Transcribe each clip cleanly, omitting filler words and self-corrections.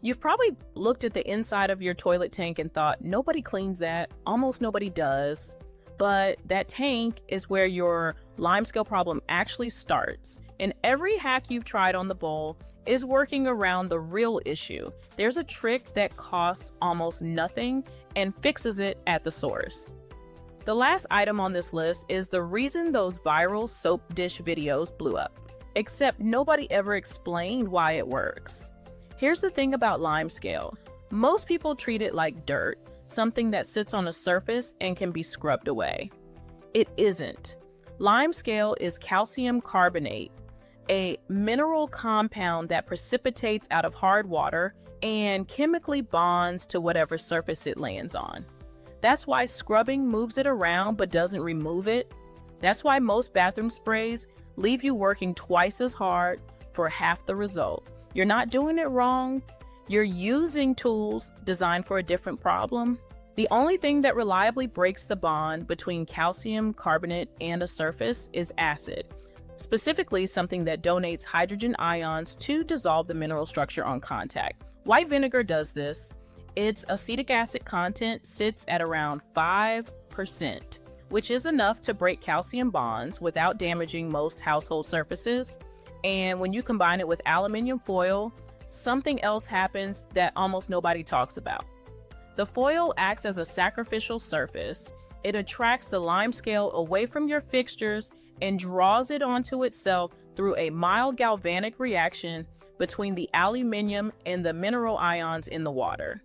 You've probably looked at the inside of your toilet tank and thought, nobody cleans that, almost nobody does. But that tank is where your limescale problem actually starts. And every hack you've tried on the bowl is working around the real issue. There's a trick that costs almost nothing and fixes it at the source. The last item on this list is the reason those viral soap dish videos blew up. Except nobody ever explained why it works. Here's the thing about limescale. Most people treat it like dirt, something that sits on a surface and can be scrubbed away. It isn't. Limescale is calcium carbonate, a mineral compound that precipitates out of hard water and chemically bonds to whatever surface it lands on. That's why scrubbing moves it around but doesn't remove it. That's why most bathroom sprays leave you working twice as hard for half the result. You're not doing it wrong. You're using tools designed for a different problem. The only thing that reliably breaks the bond between calcium carbonate and a surface is acid, specifically something that donates hydrogen ions to dissolve the mineral structure on contact. White vinegar does this. Its acetic acid content sits at around 5%, which is enough to break calcium bonds without damaging most household surfaces. And when you combine it with aluminum foil, something else happens that almost nobody talks about. The foil acts as a sacrificial surface. It attracts the limescale away from your fixtures and draws it onto itself through a mild galvanic reaction between the aluminum and the mineral ions in the water.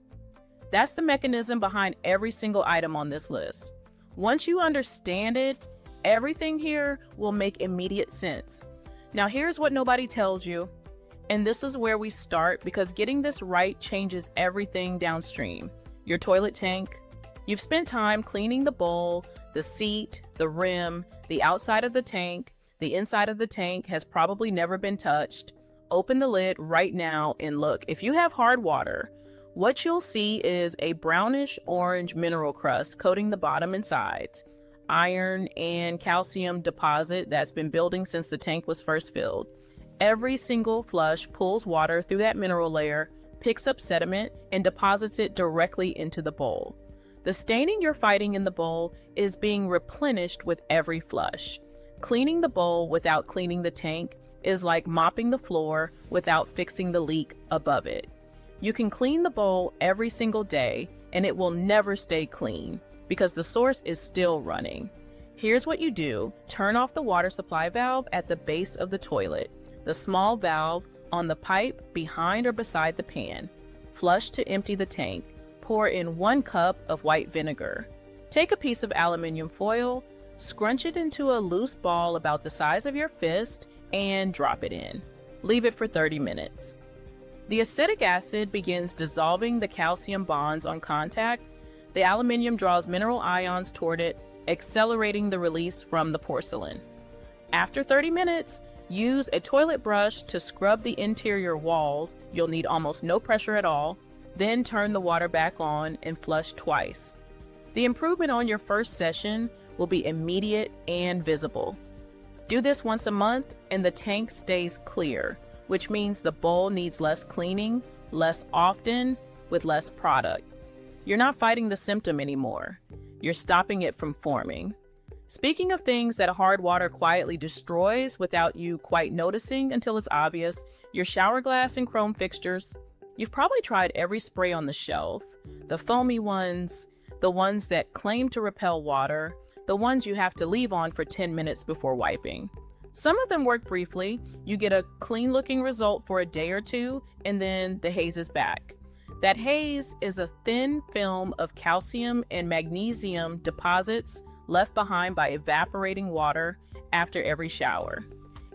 That's the mechanism behind every single item on this list. Once you understand it, everything here will make immediate sense. Now here's what nobody tells you, and this is where we start because getting this right changes everything downstream. Your toilet tank. You've spent time cleaning the bowl, the seat, the rim, the outside of the tank. The inside of the tank has probably never been touched. Open the lid right now and look. If you have hard water, what you'll see is a brownish orange mineral crust coating the bottom and sides. Iron and calcium deposit that's been building since the tank was first filled. Every single flush pulls water through that mineral layer, picks up sediment, and deposits it directly into the bowl. The staining you're fighting in the bowl is being replenished with every flush. Cleaning the bowl without cleaning the tank is like mopping the floor without fixing the leak above it. You can clean the bowl every single day and it will never stay clean because the source is still running. Here's what you do. Turn off the water supply valve at the base of the toilet, the small valve on the pipe behind or beside the pan. Flush to empty the tank. Pour in 1 cup of white vinegar. Take a piece of aluminum foil, scrunch it into a loose ball about the size of your fist, and drop it in. Leave it for 30 minutes. The acetic acid begins dissolving the calcium bonds on contact. The aluminum draws mineral ions toward it, accelerating the release from the porcelain. After 30 minutes, use a toilet brush to scrub the interior walls. You'll need almost no pressure at all. Then turn the water back on and flush twice. The improvement on your first session will be immediate and visible. Do this once a month and the tank stays clear, which means the bowl needs less cleaning, less often, with less product. You're not fighting the symptom anymore. You're stopping it from forming. Speaking of things that hard water quietly destroys without you quite noticing until it's obvious, your shower glass and chrome fixtures. You've probably tried every spray on the shelf, the foamy ones, the ones that claim to repel water, the ones you have to leave on for 10 minutes before wiping. Some of them work briefly. You get a clean looking result for a day or two, and then the haze is back. That haze is a thin film of calcium and magnesium deposits left behind by evaporating water after every shower.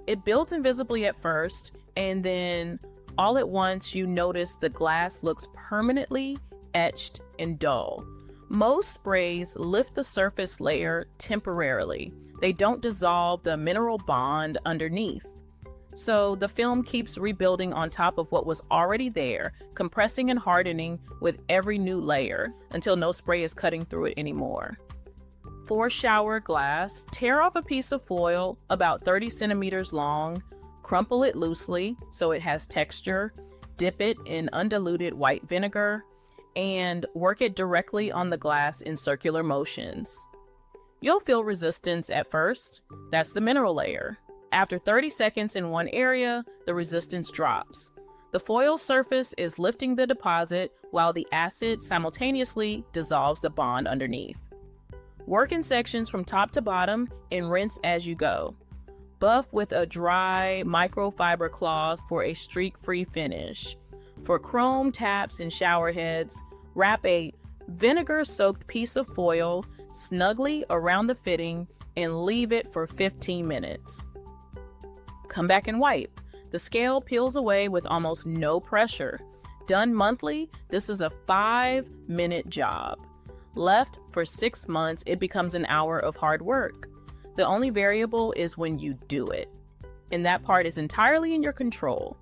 It builds invisibly at first, and then all at once you notice the glass looks permanently etched and dull. Most sprays lift the surface layer temporarily. They don't dissolve the mineral bond underneath. So the film keeps rebuilding on top of what was already there, compressing and hardening with every new layer until no spray is cutting through it anymore. For shower glass, tear off a piece of foil about 30 centimeters long, crumple it loosely so it has texture, dip it in undiluted white vinegar, and work it directly on the glass in circular motions. You'll feel resistance at first. That's the mineral layer. After 30 seconds in one area, the resistance drops. The foil surface is lifting the deposit while the acid simultaneously dissolves the bond underneath. Work in sections from top to bottom and rinse as you go. Buff with a dry microfiber cloth for a streak-free finish. For chrome taps and shower heads, wrap a vinegar-soaked piece of foil snugly around the fitting and leave it for 15 minutes. Come back and wipe. The scale peels away with almost no pressure. Done monthly, this is a 5-minute job. Left for 6 months, it becomes an hour of hard work. The only variable is when you do it. And that part is entirely in your control.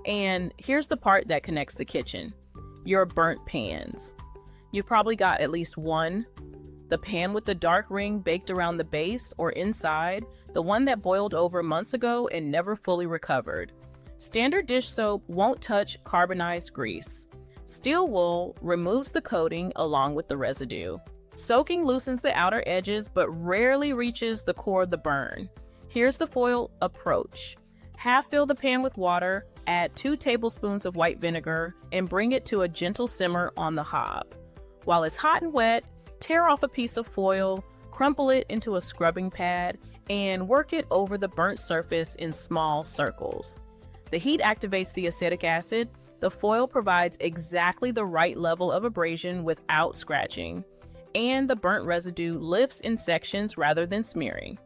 And here's the part that connects the kitchen: your burnt pans. You've probably got at least one. The pan with the dark ring baked around the base or inside, the one that boiled over months ago and never fully recovered. Standard dish soap won't touch carbonized grease. Steel wool removes the coating along with the residue. Soaking loosens the outer edges but rarely reaches the core of the burn. Here's the foil approach. Half fill the pan with water, add 2 tablespoons of white vinegar, and bring it to a gentle simmer on the hob. While it's hot and wet, tear off a piece of foil, crumple it into a scrubbing pad, and work it over the burnt surface in small circles. The heat activates the acetic acid. The foil provides exactly the right level of abrasion without scratching, and the burnt residue lifts in sections rather than smearing.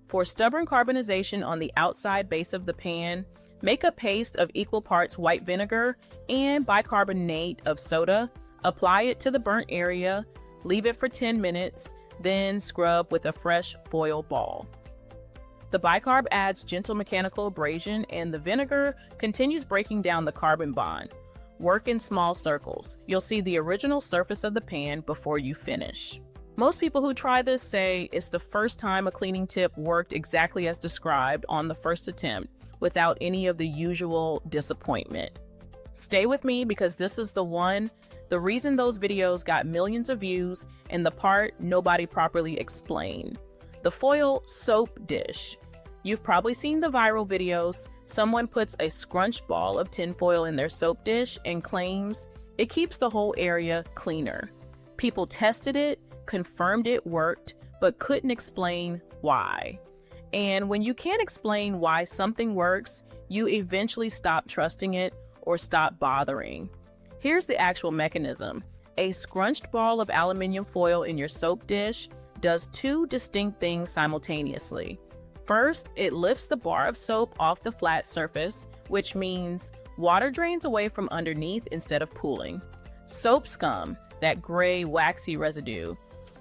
For stubborn carbonization on the outside base of the pan, make a paste of equal parts white vinegar and bicarbonate of soda, apply it to the burnt area, leave it for 10 minutes, then scrub with a fresh foil ball. The bicarb adds gentle mechanical abrasion and the vinegar continues breaking down the carbon bond. Work in small circles. You'll see the original surface of the pan before you finish. Most people who try this say it's the first time a cleaning tip worked exactly as described on the first attempt without any of the usual disappointment. Stay with me because this is the reason those videos got millions of views and the part nobody properly explained. The foil soap dish. You've probably seen the viral videos. Someone puts a scrunched ball of tinfoil in their soap dish and claims it keeps the whole area cleaner. People tested it, confirmed it worked, but couldn't explain why. And when you can't explain why something works, you eventually stop trusting it or stop bothering. Here's the actual mechanism. A scrunched ball of aluminum foil in your soap dish does 2 distinct things simultaneously. First, it lifts the bar of soap off the flat surface, which means water drains away from underneath instead of pooling. Soap scum, that gray waxy residue,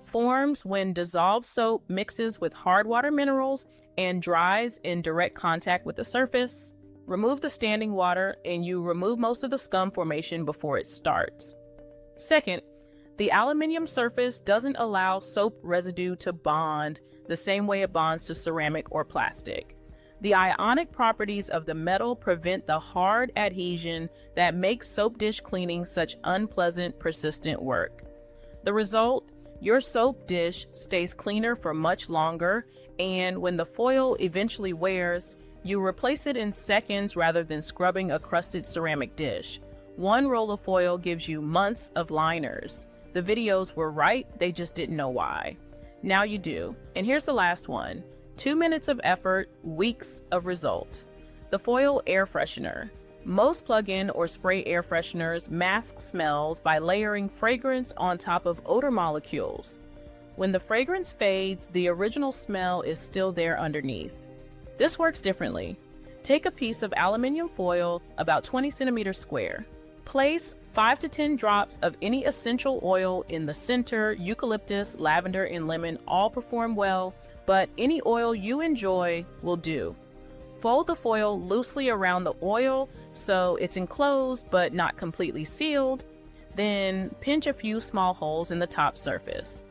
forms when dissolved soap mixes with hard water minerals and dries in direct contact with the surface. Remove the standing water and you remove most of the scum formation before it starts. Second, the aluminum surface doesn't allow soap residue to bond the same way it bonds to ceramic or plastic. The ionic properties of the metal prevent the hard adhesion that makes soap dish cleaning such unpleasant, persistent work. The result, your soap dish stays cleaner for much longer, and when the foil eventually wears, you replace it in seconds rather than scrubbing a crusted ceramic dish. One roll of foil gives you months of liners. The videos were right, they just didn't know why. Now you do. And here's the last one. 2 minutes of effort, weeks of result. The foil air freshener. Most plug-in or spray air fresheners mask smells by layering fragrance on top of odor molecules. When the fragrance fades, the original smell is still there underneath. This works differently. Take a piece of aluminum foil about 20 centimeters square. Place 5 to 10 drops of any essential oil in the center. Eucalyptus, lavender, and lemon all perform well, but any oil you enjoy will do. Fold the foil loosely around the oil so it's enclosed but not completely sealed. Then pinch a few small holes in the top surface.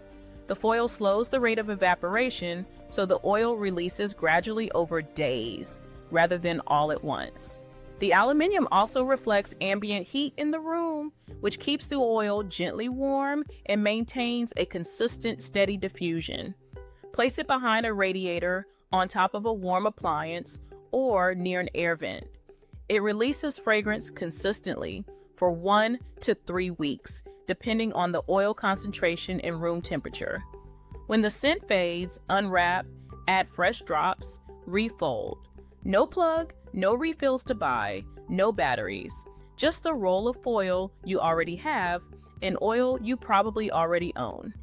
The foil slows the rate of evaporation so the oil releases gradually over days rather than all at once. The aluminum also reflects ambient heat in the room, which keeps the oil gently warm and maintains a consistent, steady diffusion. Place it behind a radiator, on top of a warm appliance, or near an air vent. It releases fragrance consistently for 1 to 3 weeks, depending on the oil concentration and room temperature. When the scent fades, unwrap, add fresh drops, refold. No plug, no refills to buy, no batteries, just the roll of foil you already have and oil you probably already own.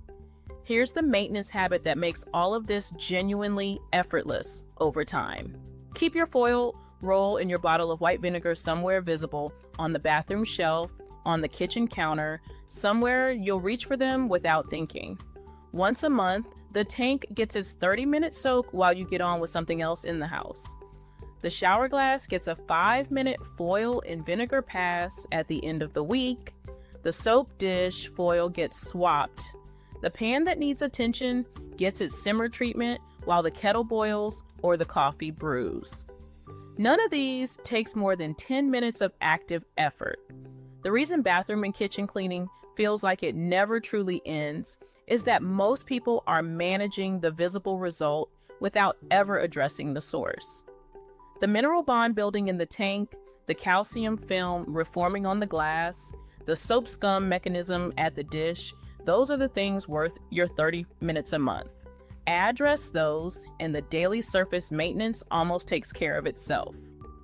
Here's the maintenance habit that makes all of this genuinely effortless over time. Keep your foil roll and your bottle of white vinegar somewhere visible on the bathroom shelf, on the kitchen counter, somewhere you'll reach for them without thinking. Once a month, the tank gets its 30-minute soak while you get on with something else in the house. The shower glass gets a 5-minute foil and vinegar pass at the end of the week. The soap dish foil gets swapped. The pan that needs attention gets its simmer treatment while the kettle boils or the coffee brews. None of these takes more than 10 minutes of active effort. The reason bathroom and kitchen cleaning feels like it never truly ends is that most people are managing the visible result without ever addressing the source. The mineral bond building in the tank, the calcium film reforming on the glass, the soap scum mechanism at the dish, those are the things worth your 30 minutes a month. Address those, and the daily surface maintenance almost takes care of itself.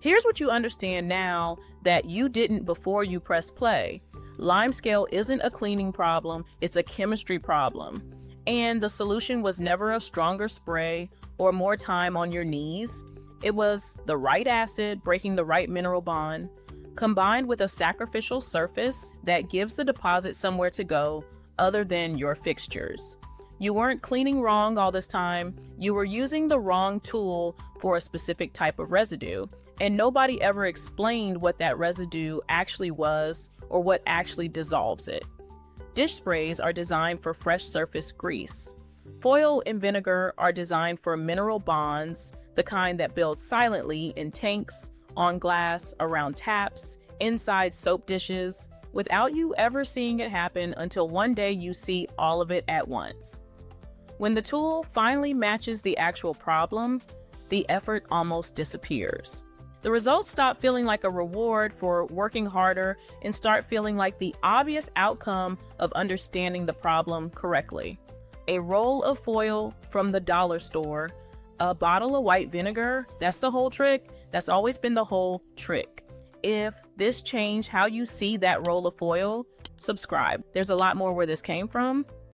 Here's what you understand now that you didn't before you press play. Limescale isn't a cleaning problem, it's a chemistry problem. And the solution was never a stronger spray or more time on your knees. It was the right acid breaking the right mineral bond, combined with a sacrificial surface that gives the deposit somewhere to go other than your fixtures. You weren't cleaning wrong all this time, you were using the wrong tool for a specific type of residue, and nobody ever explained what that residue actually was or what actually dissolves it. Dish sprays are designed for fresh surface grease. Foil and vinegar are designed for mineral bonds, the kind that build silently in tanks, on glass, around taps, inside soap dishes, without you ever seeing it happen until one day you see all of it at once. When the tool finally matches the actual problem, the effort almost disappears. The results stop feeling like a reward for working harder and start feeling like the obvious outcome of understanding the problem correctly. A roll of foil from the dollar store, a bottle of white vinegar, that's the whole trick. That's always been the whole trick. If this changed how you see that roll of foil, subscribe. There's a lot more where this came from.